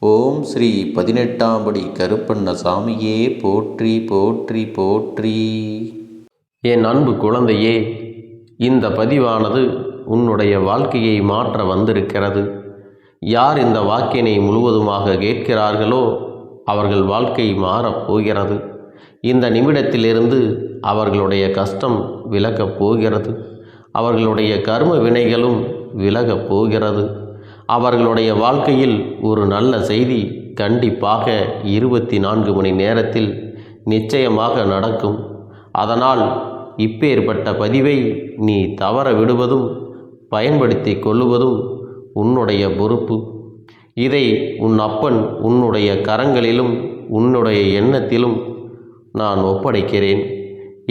ஓம் ஸ்ரீ 18ஆம் படி கருப்பண்ணசாமியே போற்றி போற்றி போற்றி. என் அன்பு குழந்தையே, இந்த பதிவானது உன்னுடைய வாழ்க்கையை மாற்ற வந்திருக்கிறது. யார் இந்த வாக்கினை முழுவதுமாக கேட்கிறார்களோ அவர்கள் வாழ்க்கை மாறப்போகிறது. இந்த நிமிடத்திலிருந்து அவர்களுடைய கஷ்டம் விலகப் போகிறது. அவர்களுடைய கர்ம வினைகளும் விலகப் போகிறது. அவர்களுடைய வாழ்க்கையில் ஒரு நல்ல செய்தி கண்டிப்பாக 24 மணி நேரத்தில் நிச்சயமாக நடக்கும். அதனால் இப்பேற்பட்ட பதிவை நீ தவற விடுவதும் பயன்படுத்தி கொள்ளுவதும் உன்னுடைய பொறுப்பு. இதை உன் அப்பன் உன்னுடைய கரங்களிலும் உன்னுடைய எண்ணத்திலும் நான் ஒப்படைக்கிறேன்.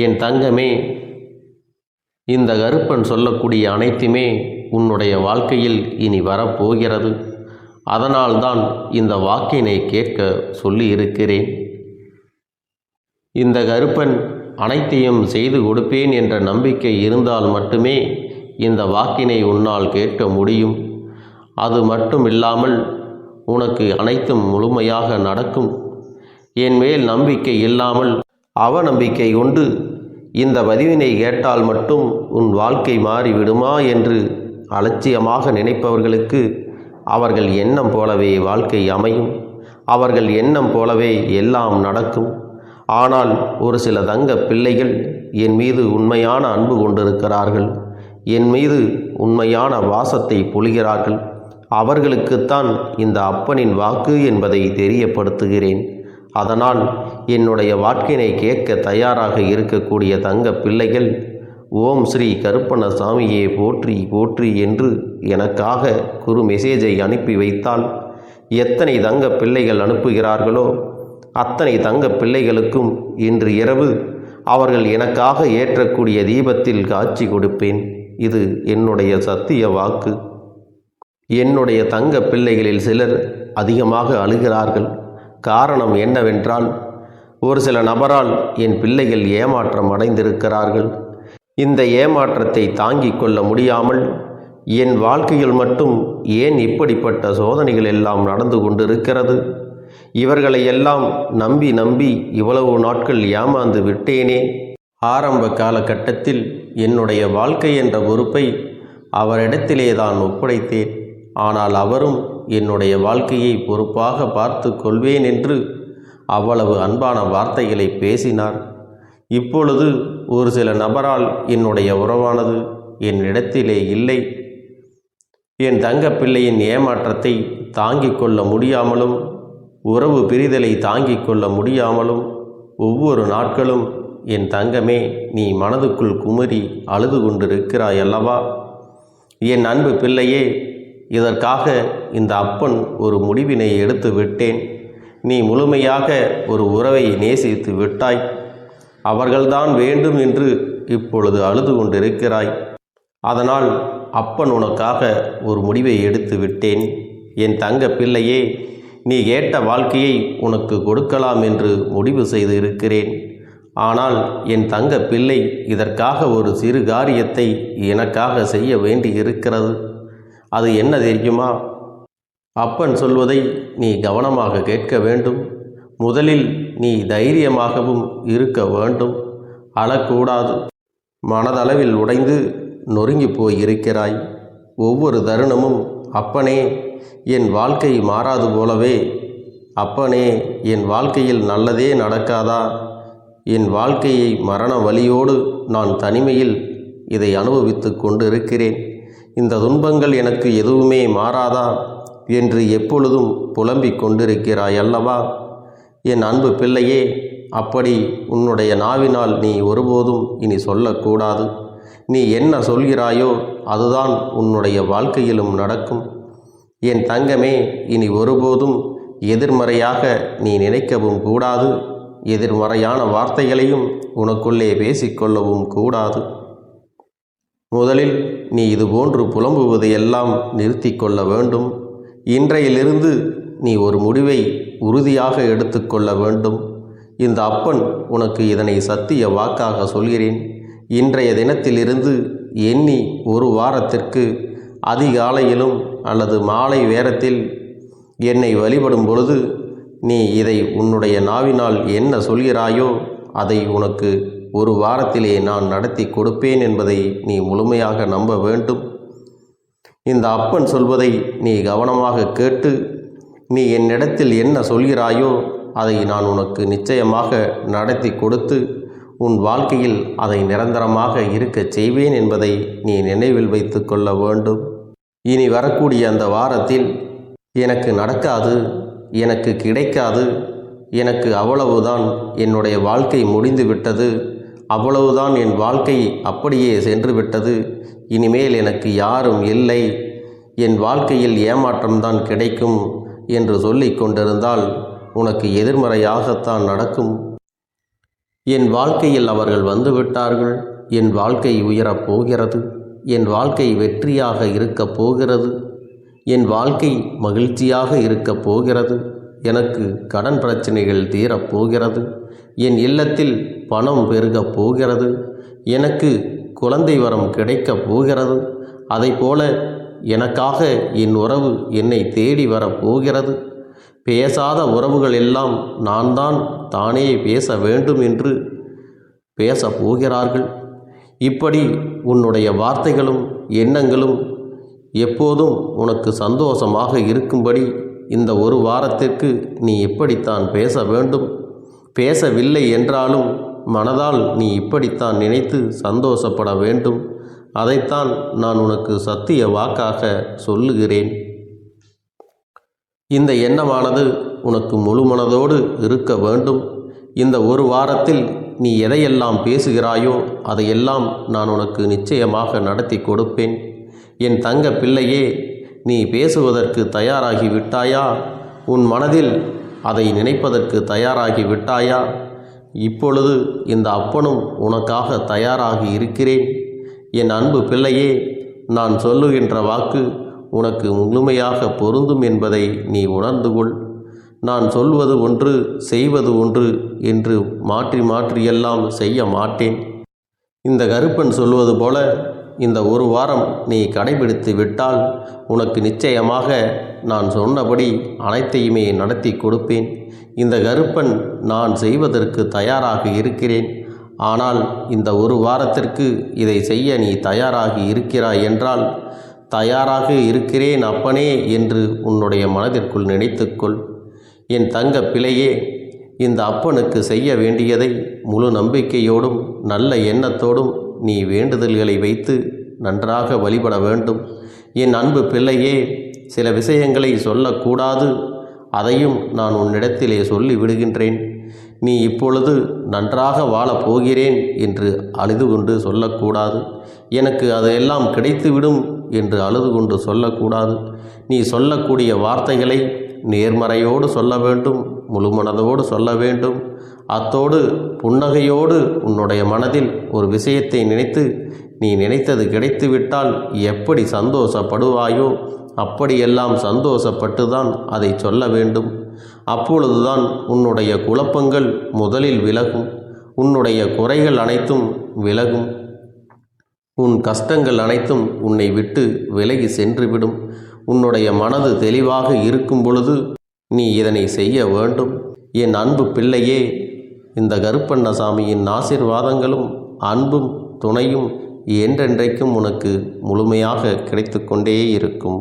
என் தங்கமே, இந்த கருப்பன் சொல்லக்கூடிய அனைத்துமே உன்னுடைய வாழ்க்கையில் இனி வரப்போகிறது. அதனால்தான் இந்த வாக்கினை கேட்க சொல்லி இருக்கிறேன். இந்த கருப்பன் அனைத்தையும் செய்து கொடுப்பேன் என்ற நம்பிக்கை இருந்தால் மட்டுமே இந்த வாக்கினை உன்னால் கேட்க முடியும். அது மட்டும் இல்லாமல் உனக்கு அனைத்தும் முழுமையாக நடக்கும். என் மேல் நம்பிக்கை இல்லாமல் அவநம்பிக்கை கொண்டு இந்த பதிவினை கேட்டால் மட்டும் உன் வாழ்க்கை மாறிவிடுமா என்று அலட்சியமாக நினைப்பவர்களுக்கு அவர்கள் எண்ணம் போலவே வாழ்க்கை அமையும். அவர்கள் எண்ணம் போலவே எல்லாம் நடக்கும். ஆனால் ஒரு சில தங்க பிள்ளைகள் என் மீது உண்மையான அன்பு கொண்டிருக்கிறார்கள். என் மீது உண்மையான வாசத்தை பொழிகிறார்கள். அவர்களுக்குத்தான் இந்த அப்பனின் வாக்கு என்பதை தெரியப்படுத்துகிறேன். அதனால் என்னுடைய வாக்கினை கேட்க தயாராக இருக்கக்கூடிய தங்க பிள்ளைகள் ஓம் ஸ்ரீ கருப்பண்ணசாமியே போற்றி போற்றி என்று எனக்காக குறு மெசேஜை அனுப்பி வைத்தால் எத்தனை தங்க பிள்ளைகள் அனுப்புகிறார்களோ அத்தனை தங்க பிள்ளைகளுக்கும் இன்று இரவு அவர்கள் எனக்காக ஏற்றக்கூடிய தீபத்தில் காட்சி கொடுப்பேன். இது என்னுடைய சத்திய வாக்கு. என்னுடைய தங்க பிள்ளைகளில் சிலர் அதிகமாக அழுகிறார்கள். காரணம் என்னவென்றால், ஒரு சில நபரால் என் பிள்ளைகள் ஏமாற்றம் அடைந்திருக்கிறார்கள். இந்த ஏமாற்றத்தை தாங்கிக் கொள்ள முடியாமல் என் வாழ்க்கையில் மட்டும் ஏன் இப்படிப்பட்ட சோதனைகள் எல்லாம் நடந்து கொண்டிருக்கிறது? இவர்களை எல்லாம் நம்பி நம்பி இவ்வளவு நாட்கள் ஏமாந்து விட்டேனே. ஆரம்ப காலகட்டத்தில் என்னுடைய வாழ்க்கை என்ற பொறுப்பை அவரிடத்திலே தான் ஒப்படைத்தேன். ஆனால் அவரும் என்னுடைய வாழ்க்கையை பொறுப்பாக பார்த்து கொள்வேன் என்று அவ்வளவு அன்பான வார்த்தைகளை பேசினார். இப்பொழுது ஒரு சில நபரால் என்னுடைய உறவானது என்னிடத்திலே இல்லை. என் தங்க பிள்ளையின் ஏமாற்றத்தை தாங்கிக் கொள்ள முடியாமலும் உறவு பிரிதலை தாங்கிக் கொள்ள முடியாமலும் ஒவ்வொரு நாட்களும் என் தங்கமே நீ மனதுக்குள் குமரி அழுது கொண்டிருக்கிறாய் அல்லவா? என் அன்பு பிள்ளையே, இதற்காக இந்த அப்பன் ஒரு முடிவினை எடுத்து விட்டேன். நீ முழுமையாக ஒரு உறவை நேசித்து விட்டாய். அவர்கள்தான் வேண்டும் என்று இப்பொழுது அழுது கொண்டிருக்கிறாய். அதனால் அப்பன் உனக்காக ஒரு முடிவை எடுத்து விட்டேன். என் தங்க பிள்ளையே, நீ கேட்ட வாழ்க்கையை உனக்கு கொடுக்கலாம் என்று முடிவு செய்து இருக்கிறேன். ஆனால் என் தங்க பிள்ளை, இதற்காக ஒரு சிறு காரியத்தை எனக்காக செய்ய வேண்டி இருக்கிறது. அது என்ன தெரியுமா? அப்பன் சொல்வதை நீ கவனமாக கேட்க வேண்டும். முதலில் நீ தைரியமாகவும் இருக்க வேண்டும். அழக்கூடாது. மனதளவில் உடைந்து நொறுங்கி போயிருக்கிறாய். ஒவ்வொரு தருணமும் அப்பனே என் வாழ்க்கை மாறாது போலவே, அப்பனே என் வாழ்க்கையில் நல்லதே நடக்காதா, என் வாழ்க்கையை மரண வலியோடு நான் தனிமையில் இதை அனுபவித்து கொண்டிருக்கிறேன், இந்த துன்பங்கள் எனக்கு எதுவுமே மாறாதா என்று எப்பொழுதும் புலம்பிக் கொண்டிருக்கிறாய் அல்லவா? என் அன்பு பிள்ளையே, அப்படி உன்னுடைய நாவினால் நீ ஒருபோதும் இனி சொல்லக்கூடாது. நீ என்ன சொல்கிறாயோ அதுதான் உன்னுடைய வாழ்க்கையிலும் நடக்கும். என் தங்கமே, இனி ஒருபோதும் எதிர்மறையாக நீ நினைக்கவும் கூடாது. எதிர்மறையான வார்த்தைகளையும் உனக்குள்ளே பேசிக்கொள்ளவும் கூடாது. முதலில் நீ இதுபோன்று புலம்புவதையெல்லாம் நிறுத்தி கொள்ள வேண்டும். இன்றையிலிருந்து நீ ஒரு முடிவை உறுதியாக எடுத்துக்கொள்ள வேண்டும். இந்த அப்பன் உனக்கு இதனை சத்திய வாக்காக சொல்கிறேன். இன்றைய தினத்திலிருந்து எண்ணி ஒரு வாரத்திற்கு அதிகாலையிலும் அல்லது மாலை நேரத்தில் என்னை வழிபடும் பொழுது நீ இதை உன்னுடைய நாவினால் என்ன சொல்கிறாயோ அதை உனக்கு ஒரு வாரத்திலே நான் நடத்தி கொடுப்பேன் என்பதை நீ முழுமையாக நம்ப வேண்டும். இந்த அப்பன் சொல்வதை நீ கவனமாக கேட்டு நீ என்னிடத்தில் என்ன சொல்கிறாயோ அதை நான் உனக்கு நிச்சயமாக நடத்தி கொடுத்து உன் வாழ்க்கையில் அதை நிரந்தரமாக இருக்கச் செய்வேன் என்பதை நீ நினைவில் வைத்து கொள்ள வேண்டும். இனி வரக்கூடிய அந்த வாரத்தில் எனக்கு நடக்காது, எனக்கு கிடைக்காது, எனக்கு அவ்வளவுதான், என்னுடைய வாழ்க்கை முடிந்து விட்டது, அவ்வளவுதான், என் வாழ்க்கை அப்படியே சென்று விட்டது, இனிமேல் எனக்கு யாரும் இல்லை, என் வாழ்க்கையில் ஏமாற்றம்தான் கிடைக்கும் என்று சொல்லிக் கொண்டிருந்தால் உனக்கு எதிர்மறையாகத்தான் நடக்கும். என் வாழ்க்கையில் அவர்கள் வந்துவிட்டார்கள், என் வாழ்க்கை உயரப் போகிறது, என் வாழ்க்கை வெற்றியாக இருக்கப் போகிறது, என் வாழ்க்கை மகிழ்ச்சியாக இருக்கப் போகிறது, எனக்கு கடன் பிரச்சனைகள் தீரப்போகிறது, என் இல்லத்தில் பணம் பெருகப் போகிறது, எனக்கு குழந்தை வரம் கிடைக்கப் போகிறது, அதைப்போல எனக்காக என் உறவு என்னை தேடி வரப்போகிறது, பேசாத உறவுகள் எல்லாம் நான் தான் தானே பேச வேண்டும் என்று பேசப் போகிறார்கள். இப்படி உன்னுடைய வார்த்தைகளும் எண்ணங்களும் எப்போதும் உனக்கு சந்தோஷமாக இருக்கும்படி இந்த ஒரு வாரத்திற்கு நீ இப்படித்தான் பேச வேண்டும். பேசவில்லை என்றாலும் மனதால் நீ இப்படித்தான் நினைத்து சந்தோஷப்பட வேண்டும். அதைத்தான் நான் உனக்கு சத்திய வாக்காக சொல்லுகிறேன். இந்த எண்ணமானது உனக்கு முழு மனதோடு இருக்க வேண்டும். இந்த ஒரு வாரத்தில் நீ எதையெல்லாம் பேசுகிறாயோ அதையெல்லாம் நான் உனக்கு நிச்சயமாக நடத்தி கொடுப்பேன். என் தங்க பிள்ளையே, நீ பேசுவதற்கு தயாராகி விட்டாயா? உன் மனதில் அதை நினைப்பதற்கு தயாராகி விட்டாயா? இப்பொழுது இந்த அப்பனும் உனக்காக தயாராகி இருக்கிறேன். என் அன்பு பிள்ளையே, நான் சொல்லுகின்ற வாக்கு உனக்கு முழுமையாக பொருந்தும் என்பதை நீ உணர்ந்து கொள். நான் சொல்வது ஒன்று செய்வது ஒன்று என்று மாற்றி மாற்றியெல்லாம் செய்ய மாட்டேன். இந்த கருப்பன் சொல்வது போல இந்த ஒரு வாரம் நீ கடைபிடித்து விட்டால் உனக்கு நிச்சயமாக நான் சொன்னபடி அனைத்தையுமே நடத்தி கொடுப்பேன். இந்த கருப்பன் நான் செய்வதற்கு தயாராக இருக்கிறேன். ஆனால் இந்த ஒரு வாரத்திற்கு இதை செய்ய நீ தயாராகி இருக்கிறாய் என்றால், தயாராக இருக்கிறேன் அப்பனே என்று உன்னுடைய மனதிற்குள் நினைத்துக்கொள். என் தங்க பிள்ளையே, இந்த அப்பனுக்கு செய்ய வேண்டியதை முழு நம்பிக்கையோடும் நல்ல எண்ணத்தோடும் நீ வேண்டுதல்களை வைத்து நன்றாக வழிபட வேண்டும். என் அன்பு பிள்ளையே, சில விஷயங்களை சொல்லக்கூடாது, அதையும் நான் உன்னிடத்திலே சொல்லி விடுகின்றேன். நீ இப்பொழுது நன்றாக வாழப் போகிறேன் என்று அழுது கொண்டு சொல்லக்கூடாது. எனக்கு அதையெல்லாம் கிடைத்துவிடும் என்று அழுது கொண்டு சொல்லக்கூடாது. நீ சொல்லக்கூடிய வார்த்தைகளை நேர்மறையோடு சொல்ல வேண்டும், முழு மனதோடு சொல்ல வேண்டும். அத்தோடு புன்னகையோடு உன்னுடைய மனதில் ஒரு விஷயத்தை நினைத்து நீ நினைத்தது கிடைத்துவிட்டால் எப்படி சந்தோஷப்படுவாயோ அப்படியெல்லாம் சந்தோஷப்பட்டு தான் அதை சொல்ல வேண்டும். அப்பொழுதுதான் உன்னுடைய குழப்பங்கள் முதலில் விலகும், உன்னுடைய குறைகள் அனைத்தும் விலகும், உன் கஷ்டங்கள் அனைத்தும் உன்னை விட்டு விலகி சென்றுவிடும். உன்னுடைய மனது தெளிவாக இருக்கும் பொழுது நீ இதனை செய்ய வேண்டும். என் அன்பு பிள்ளையே, இந்த கருப்பண்ணசாமியின் ஆசீர்வாதங்களும் அன்பும் துணையும் என்றென்றைக்கும் உனக்கு முழுமையாக கிடைத்து கொண்டே இருக்கும்.